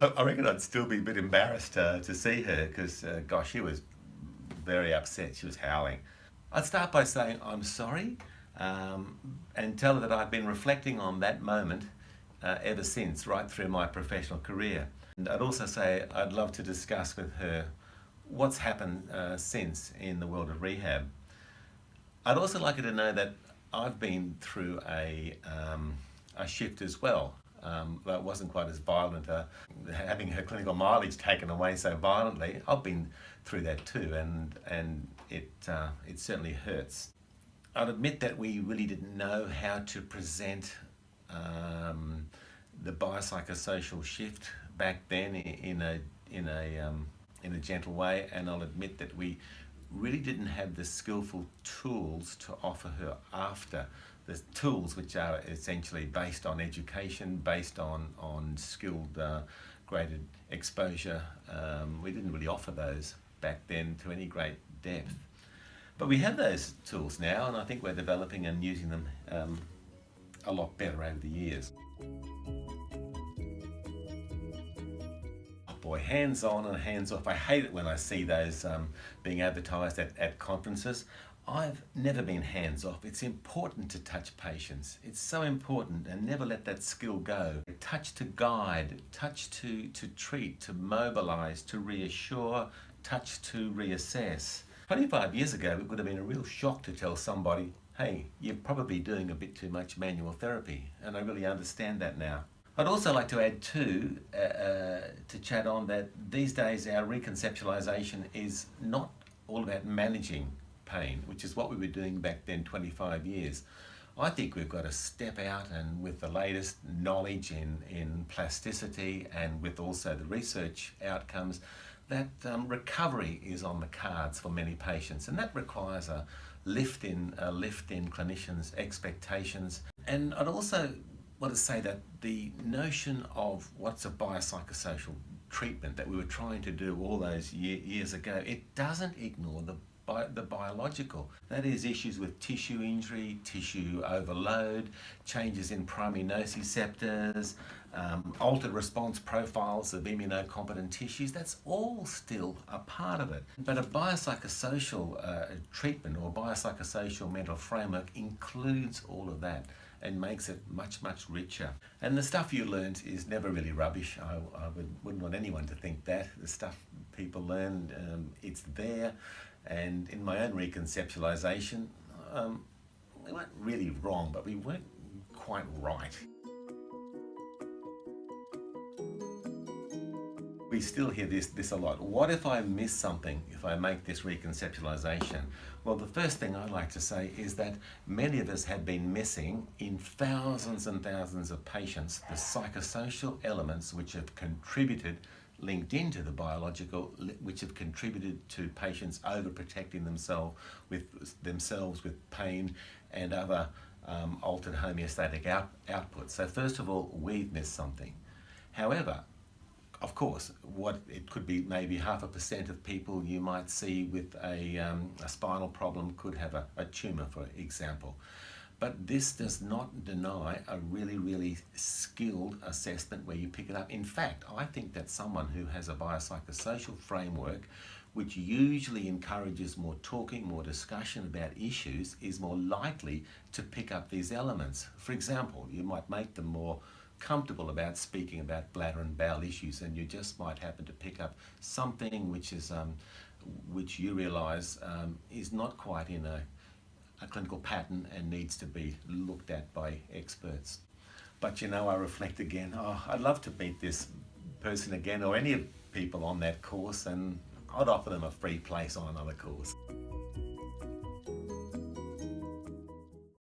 I reckon I'd still be a bit embarrassed to see her because, gosh, she was very upset. She was howling. I'd start by saying, I'm sorry, and tell her that I've been reflecting on that moment ever since, right through my professional career. And I'd also say I'd love to discuss with her what's happened since in the world of rehab. I'd also like her to know that I've been through a shift as well. But it wasn't quite as violent. Having her clinical mileage taken away so violently, I've been through that too, and it certainly hurts. I'd admit that we really didn't know how to present the biopsychosocial shift back then in a gentle way, and I'll admit that we really didn't have the skillful tools to offer her after. The tools which are essentially based on education, based on skilled graded exposure. We didn't really offer those back then to any great depth. But we have those tools now, and I think we're developing and using them a lot better over the years. Oh boy, hands on and hands off. I hate it when I see those being advertised at conferences. I've never been hands off. It's important to touch patients. It's so important, and never let that skill go. Touch to guide, touch to treat, to mobilize, to reassure, touch to reassess. 25 years ago, it would have been a real shock to tell somebody, hey, you're probably doing a bit too much manual therapy, and I really understand that now. I'd also like to add too, to chat on that these days our reconceptualisation is not all about managing pain, which is what we were doing back then 25 years. I think we've got to step out, and with the latest knowledge in plasticity and with also the research outcomes, that recovery is on the cards for many patients, and that requires a lift in clinicians' expectations. And I'd also want to say that the notion of what's a biopsychosocial treatment that we were trying to do all those years ago, it doesn't ignore the biological. That is, issues with tissue injury, tissue overload, changes in primary nociceptors, altered response profiles of immunocompetent tissues. That's all still a part of it. But a biopsychosocial treatment or biopsychosocial mental framework includes all of that and makes it much, much richer. And the stuff you learned is never really rubbish. I wouldn't want anyone to think that. The stuff people learn, it's there. And in my own reconceptualisation, we weren't really wrong, but we weren't quite right. We still hear this a lot. What if I miss something if I make this reconceptualisation? Well, the first thing I like to say is that many of us have been missing in thousands and thousands of patients the psychosocial elements which have contributed, linked into the biological, which have contributed to patients overprotecting themselves with pain and other altered homeostatic outputs. So first of all, we've missed something. However, of course, what it could be, maybe 0.5% of people you might see with a spinal problem could have a tumour, for example. But this does not deny a really, really skilled assessment where you pick it up. In fact, I think that someone who has a biopsychosocial framework, which usually encourages more talking, more discussion about issues, is more likely to pick up these elements. For example, you might make them more comfortable about speaking about bladder and bowel issues, and you just might happen to pick up something which is which you realise is not quite in a clinical pattern and needs to be looked at by experts. But you know, I reflect again, I'd love to meet this person again, or any of people on that course, and I'd offer them a free place on another course.